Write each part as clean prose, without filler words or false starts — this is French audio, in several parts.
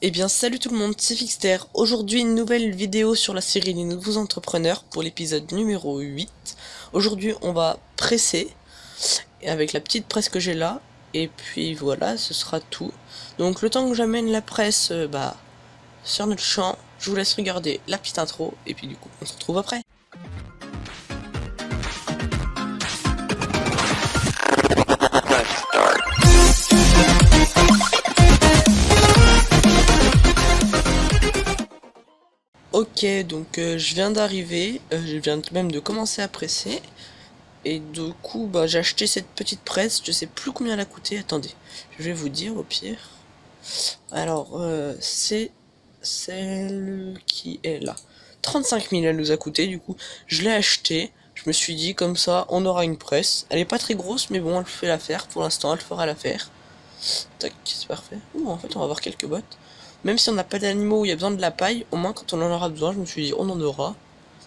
Eh bien salut tout le monde, c'est Fixter. Aujourd'hui une nouvelle vidéo sur la série des nouveaux entrepreneurs pour l'épisode numéro 8. Aujourd'hui on va presser avec la petite presse que j'ai là. Et puis voilà, ce sera tout. Donc le temps que j'amène la presse sur notre champ, je vous laisse regarder la petite intro. Et puis du coup on se retrouve après. Ok, donc je viens d'arriver, je viens même de commencer à presser. Et du coup, j'ai acheté cette petite presse, je sais plus combien elle a coûté, attendez, je vais vous dire au pire. Alors, c'est celle qui est là. 35 000 elle nous a coûté, du coup, je l'ai acheté. Je me suis dit, comme ça, on aura une presse. Elle est pas très grosse, mais bon, elle fait l'affaire, pour l'instant, elle fera l'affaire. Tac, c'est parfait. Ouh, en fait, on va avoir quelques bottes. Même si on n'a pas d'animaux où il y a besoin de la paille, au moins, quand on en aura besoin, je me suis dit, on en aura.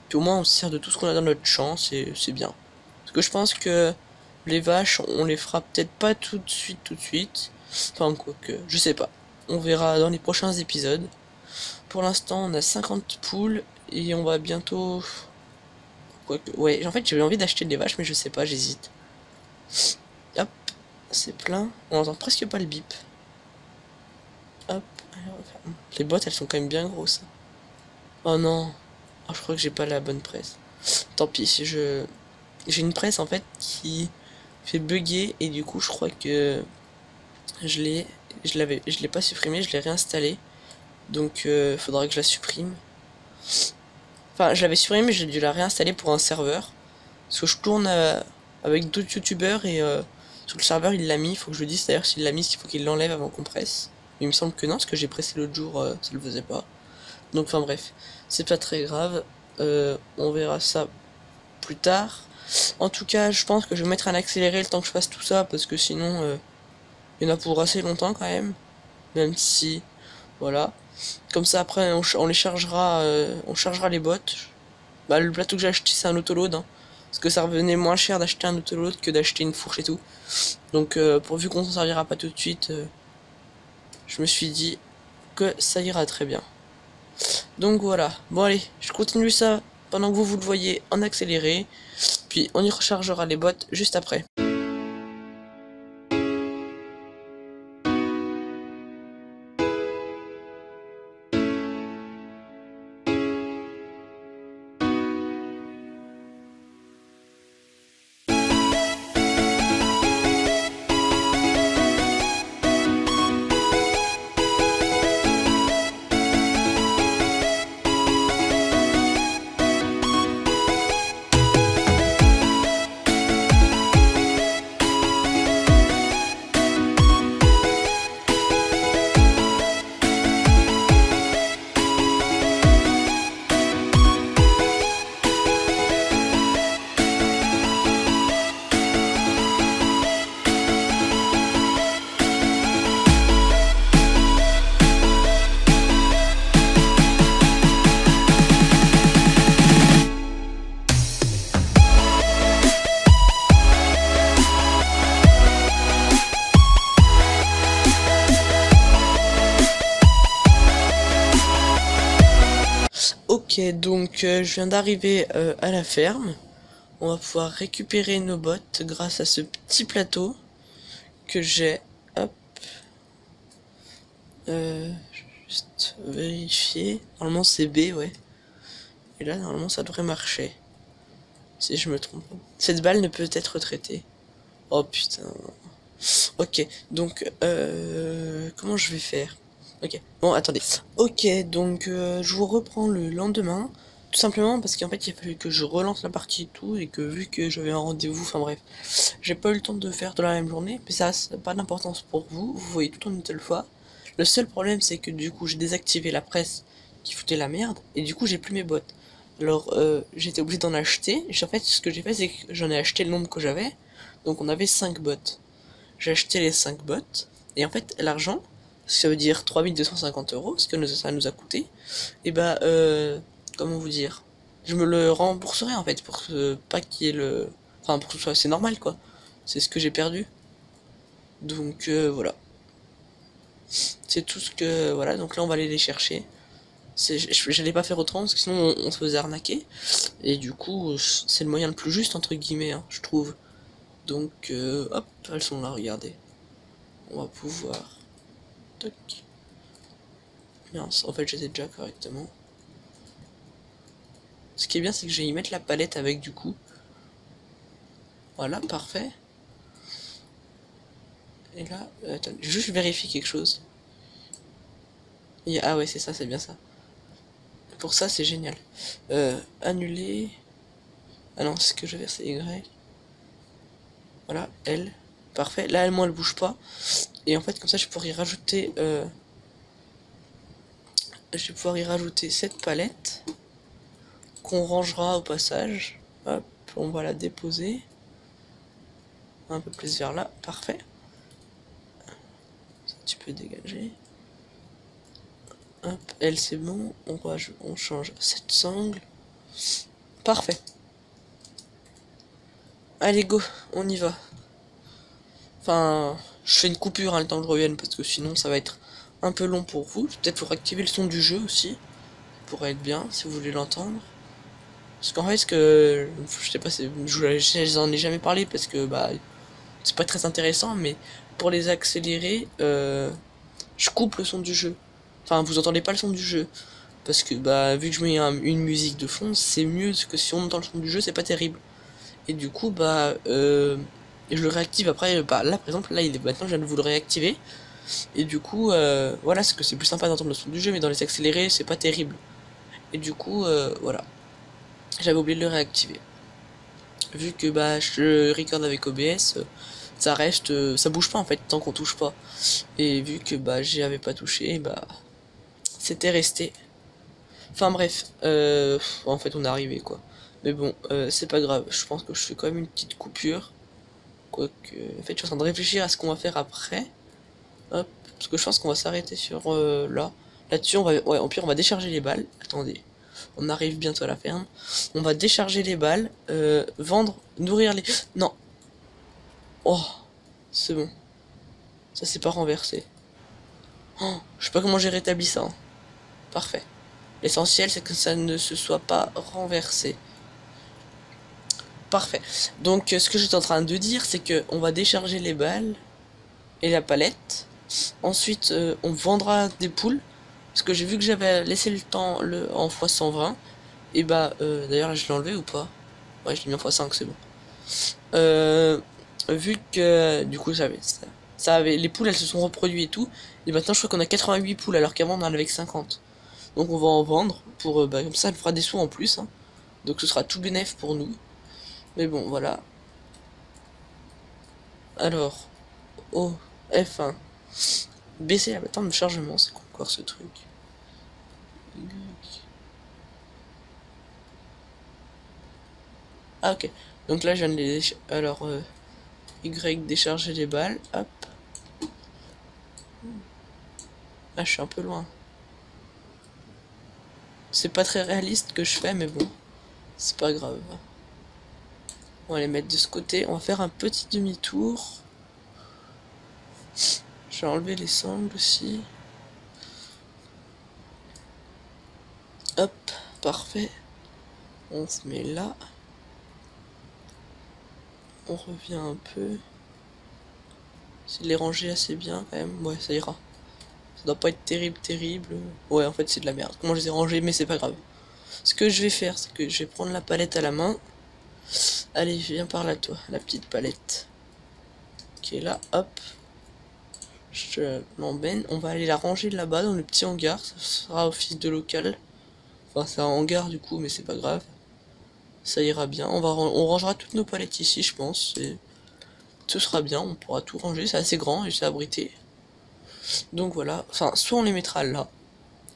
Puis au moins, on se sert de tout ce qu'on a dans notre champ, c'est bien. Parce que je pense que les vaches, on les fera peut-être pas tout de suite. Enfin, quoique, je sais pas. On verra dans les prochains épisodes. Pour l'instant, on a 50 poules et on va bientôt... Quoique, ouais, en fait, j'avais envie d'acheter des vaches, mais je sais pas, j'hésite. Hop, c'est plein. On entend presque pas le bip. Hop, les boîtes, elles sont quand même bien grosses. Oh non. Oh, je crois que j'ai pas la bonne presse. Tant pis, si je... J'ai une presse en fait qui fait bugger et du coup je crois que je l'ai pas supprimé, je l'ai réinstallé. Donc faudra que je la supprime. Enfin, je l'avais supprimé mais j'ai dû la réinstaller pour un serveur. Parce que je tourne avec d'autres youtubeurs et sur le serveur il l'a mis, il faut que je lui dise d'ailleurs s'il l'a mis, il faut qu'il l'enlève avant qu'on presse. Mais il me semble que non, parce que j'ai pressé l'autre jour, ça le faisait pas. Donc enfin bref, c'est pas très grave, on verra ça plus tard. En tout cas, je pense que je vais mettre un accéléré le temps que je fasse tout ça, parce que sinon, il y en a pour assez longtemps quand même. Même si, voilà. Comme ça, après, on les chargera, on chargera les bottes. Le plateau que j'ai acheté, c'est un autoload, hein, parce que ça revenait moins cher d'acheter un autoload que d'acheter une fourche et tout. Donc, pourvu qu'on s'en servira pas tout de suite, je me suis dit que ça ira très bien. Donc voilà. Bon allez, je continue ça pendant que vous le voyez en accéléré. Puis on y rechargera les bottes juste après. Ok, donc je viens d'arriver à la ferme. On va pouvoir récupérer nos bottes grâce à ce petit plateau que j'ai. Hop. Juste vérifier. Normalement c'est B, ouais. Et là, normalement ça devrait marcher. Si je me trompe pas. Cette balle ne peut être traitée. Oh putain. Ok, donc comment je vais faire? Ok, bon attendez. Ok, donc je vous reprends le lendemain. Tout simplement parce qu'en fait il a fallu que je relance la partie et tout. Et que vu que j'avais un rendez-vous, enfin bref, j'ai pas eu le temps de faire de la même journée. Mais ça n'a pas d'importance pour vous. Vous voyez tout en une seule fois. Le seul problème c'est que du coup j'ai désactivé la presse qui foutait la merde. Et du coup j'ai plus mes bottes. Alors j'étais obligé d'en acheter. Et en fait ce que j'ai fait c'est que j'en ai acheté le nombre que j'avais. Donc on avait 5 bottes. J'ai acheté les 5 bottes. Et en fait l'argent, ça veut dire 3250 €, ce que ça nous a coûté. Et comment vous dire, je me le rembourserai en fait, pour que pas qu'il y ait le... Enfin, pour que ce soit assez normal quoi. C'est ce que j'ai perdu. Donc voilà. C'est tout ce que... Voilà, donc là on va aller les chercher. J'allais pas faire autrement parce que sinon on se faisait arnaquer. Et du coup, c'est le moyen le plus juste, entre guillemets, hein, je trouve. Donc, hop, elles sont là, regardez. On va pouvoir... Toc. Mince, en fait j'étais déjà correctement. Ce qui est bien, c'est que je vais y mettre la palette avec du coup. Voilà, parfait. Et là, attends, juste vérifier quelque chose. Ah ouais, c'est ça, c'est bien ça. Pour ça, c'est génial. Annuler. Ah non, ce que je vais faire, c'est Y. Voilà, L. Parfait. Là, moi, elle bouge pas. Et en fait, comme ça, je pourrais y rajouter... je vais pouvoir y rajouter cette palette. Qu'on rangera au passage. Hop, on va la déposer. Un peu plus vers là. Parfait. Ça, tu peux dégager. Hop, elle c'est bon, on change cette sangle. Parfait. Allez go, on y va. Enfin, je fais une coupure hein, le temps que je revienne parce que sinon ça va être un peu long pour vous. Peut-être pour activer le son du jeu aussi. Ça pourrait être bien si vous voulez l'entendre. Parce qu'en fait, je sais pas, je n'en ai jamais parlé parce que bah c'est pas très intéressant, mais pour les accélérer, je coupe le son du jeu. Enfin, vous entendez pas le son du jeu. Parce que bah vu que je mets une musique de fond, c'est mieux que si on entend le son du jeu, c'est pas terrible. Et du coup bah je le réactive après, bah là par exemple, là maintenant je viens de vous le réactiver. Et du coup voilà, c'est que c'est plus sympa d'entendre le son du jeu, mais dans les accélérés c'est pas terrible. Et du coup voilà, j'avais oublié de le réactiver. Vu que bah je record avec OBS, ça reste, ça bouge pas en fait tant qu'on touche pas. Et vu que bah j'y avais pas touché, bah c'était resté. Enfin bref, en fait on est arrivé quoi. Mais bon, c'est pas grave, je pense que je fais quand même une petite coupure. Quoique, en fait je suis en train de réfléchir à ce qu'on va faire après. Hop, parce que je pense qu'on va s'arrêter sur là. Là-dessus, ouais, au pire on va décharger les balles. Attendez, on arrive bientôt à la ferme. On va décharger les balles, vendre, nourrir les... Non. Oh, c'est bon. Ça c'est pas renversé. Oh, je sais pas comment j'ai rétabli ça. Hein. Parfait. L'essentiel c'est que ça ne se soit pas renversé. Parfait. Donc ce que j'étais en train de dire, c'est que on va décharger les balles et la palette. Ensuite, on vendra des poules. Parce que j'ai vu que j'avais laissé le temps en x120. Et bah, d'ailleurs, je l'ai enlevé ou pas? Ouais, je l'ai mis en x5, c'est bon. Vu que, du coup, les poules, elles se sont reproduites et tout. Et maintenant, je crois qu'on a 88 poules, alors qu'avant, on en avait que 50. Donc, on va en vendre. Bah, comme ça, elle fera des sous en plus. Hein. Donc, ce sera tout bénéf pour nous. Mais bon, voilà. Alors, oh, F1. Baisser la plateforme de chargement, c'est quoi encore ce truc? Ah ok, donc là je viens de les... Alors, Y, décharger les balles, hop. Ah, je suis un peu loin. C'est pas très réaliste que je fais, mais bon, c'est pas grave. On va les mettre de ce côté, on va faire un petit demi-tour. Je vais enlever les sangles aussi. Hop, parfait. On se met là. On revient un peu. C'est de les ranger assez bien quand même. Ouais, ça ira. Ça doit pas être terrible. Ouais, en fait, c'est de la merde. Comment je les ai rangés, mais c'est pas grave. Ce que je vais faire, c'est que je vais prendre la palette à la main. Allez, viens par là, toi, la petite palette. Qui est là, hop. Je l'emmène. On va aller la ranger là-bas, dans le petit hangar. Ça sera office de local. Enfin, c'est un hangar du coup, mais c'est pas grave. Ça ira bien. On rangera toutes nos palettes ici, je pense. Et ce sera bien, on pourra tout ranger. C'est assez grand et c'est abrité. Donc voilà. Enfin, soit on les mettra là.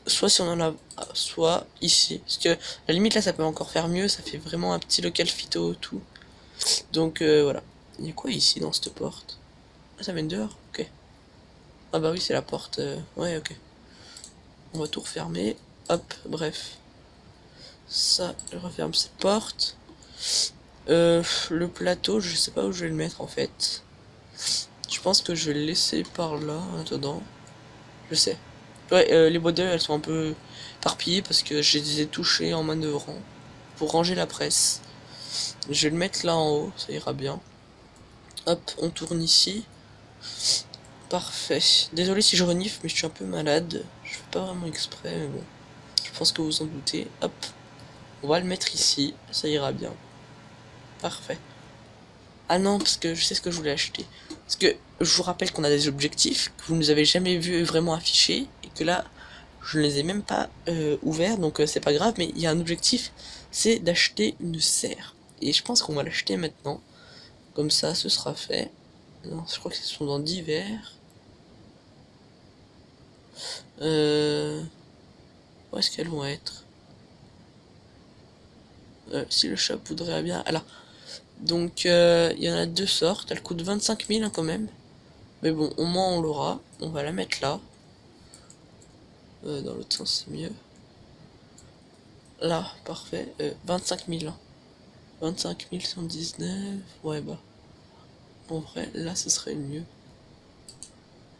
Soit si on en a, soit ici. Parce que à la limite là ça peut encore faire mieux, ça fait vraiment un petit local phyto tout. Donc voilà. Il y a quoi ici dans cette porte? Ah, ça mène dehors? Ok. Ah bah oui, c'est la porte. Ouais, ok. On va tout refermer. Hop, bref. Ça, je referme cette porte. Le plateau, je sais pas où je vais le mettre en fait. Je pense que je vais le laisser par là, en attendant. je sais. Ouais, les boîtes d'œufs, elles sont un peu éparpillées parce que je les ai touchées en manœuvrant pour ranger la presse. Je vais le mettre là en haut, ça ira bien. Hop, on tourne ici. Parfait. Désolé si je renifle, mais je suis un peu malade. Je fais pas vraiment exprès, mais bon. Je pense que vous en doutez. Hop, on va le mettre ici, ça ira bien. Parfait. Ah non, parce que je sais ce que je voulais acheter. Parce que je vous rappelle qu'on a des objectifs que vous ne nous avez jamais vu vraiment affichés et que là, je ne les ai même pas ouverts, donc c'est pas grave. Mais il y a un objectif, c'est d'acheter une serre. Et je pense qu'on va l'acheter maintenant. Comme ça, ce sera fait. Non, je crois que ce sont dans divers. Où est-ce qu'elles vont être? Si le shop voudrait bien. Alors, donc il y en a deux sortes. Elle coûte 25 000 hein, quand même. Mais bon, au moins on l'aura. On va la mettre là. Dans l'autre sens, c'est mieux. Là, parfait. 25 000. Hein. 25 119. Ouais, bah. En vrai, là, ce serait mieux.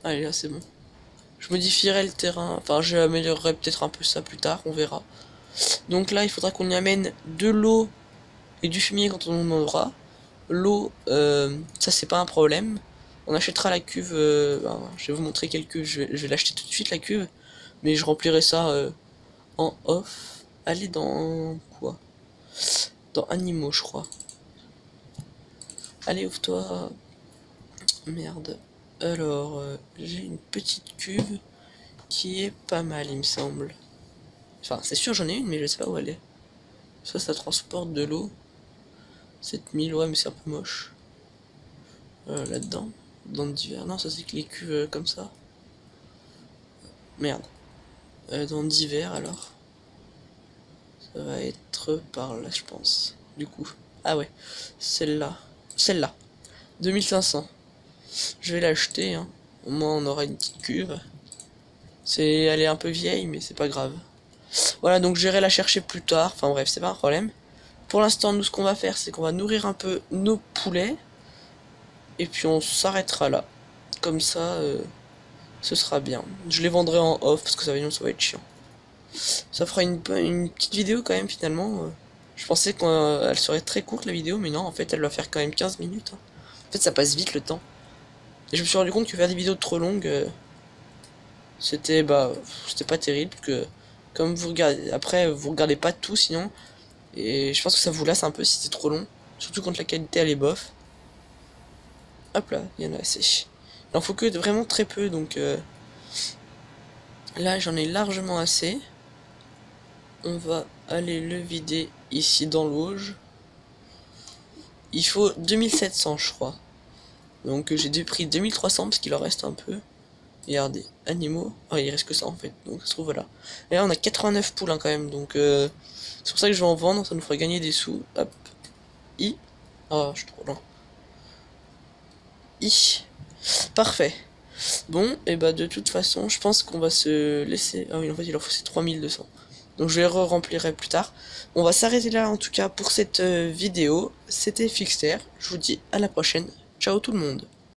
Allez, là, c'est bon. Je modifierai le terrain. Enfin, je améliorerai peut-être un peu ça plus tard. On verra. Donc là, il faudra qu'on y amène de l'eau et du fumier quand on en aura. L'eau, ça, c'est pas un problème. On achètera la cuve. Ben, je vais vous montrer quelques. Je vais l'acheter tout de suite, la cuve. Mais je remplirai ça en off. Allez dans quoi? Dans animaux, je crois. Allez, ouvre-toi. Merde. Alors, j'ai une petite cuve qui est pas mal, il me semble. Enfin, c'est sûr, j'en ai une, mais je sais pas où elle est. Ça transporte de l'eau. 7000, ouais, mais c'est un peu moche. Là-dedans. Dans divers. Non, ça c'est que les cuves comme ça. Merde. Dans divers, alors. Ça va être par là, je pense. Du coup. Ah ouais. Celle-là. Celle-là. 2500. Je vais l'acheter, hein. Au moins on aura une petite cuve. Elle est un peu vieille, mais c'est pas grave. Voilà, donc j'irai la chercher plus tard. Enfin bref, c'est pas un problème. Pour l'instant, nous, ce qu'on va faire, c'est qu'on va nourrir un peu nos poulets. Et puis on s'arrêtera là. Comme ça, ce sera bien. Je les vendrai en off, parce que ça va être chiant. Ça fera une petite vidéo quand même, finalement. Je pensais qu'elle serait très courte, la vidéo, mais non, en fait, elle va faire quand même 15 minutes. Hein. En fait, ça passe vite, le temps. Et je me suis rendu compte que faire des vidéos trop longues... c'était pas terrible que comme vous regardez après vous regardez pas tout sinon et je pense que ça vous lasse un peu si c'est trop long, surtout quand la qualité elle est bof. Hop là, il y en a assez. Il en faut que vraiment très peu, donc là j'en ai largement assez. On va aller le vider ici dans l'auge. Il faut 2700 je crois, donc j'ai pris 2300 parce qu'il en reste un peu. Regardez, animaux. Ah, il reste que ça en fait. Donc ça se trouve voilà. Et là on a 89 poules hein, quand même. Donc c'est pour ça que je vais en vendre. Ça nous fera gagner des sous. Hop. I. Ah, je suis trop lent. I. Parfait. Bon, et bah de toute façon, je pense qu'on va se laisser. Ah oui, en fait il en faut c'est 3200. Donc je les re-remplirai plus tard. On va s'arrêter là en tout cas pour cette vidéo. C'était Fixter. Je vous dis à la prochaine. Ciao tout le monde.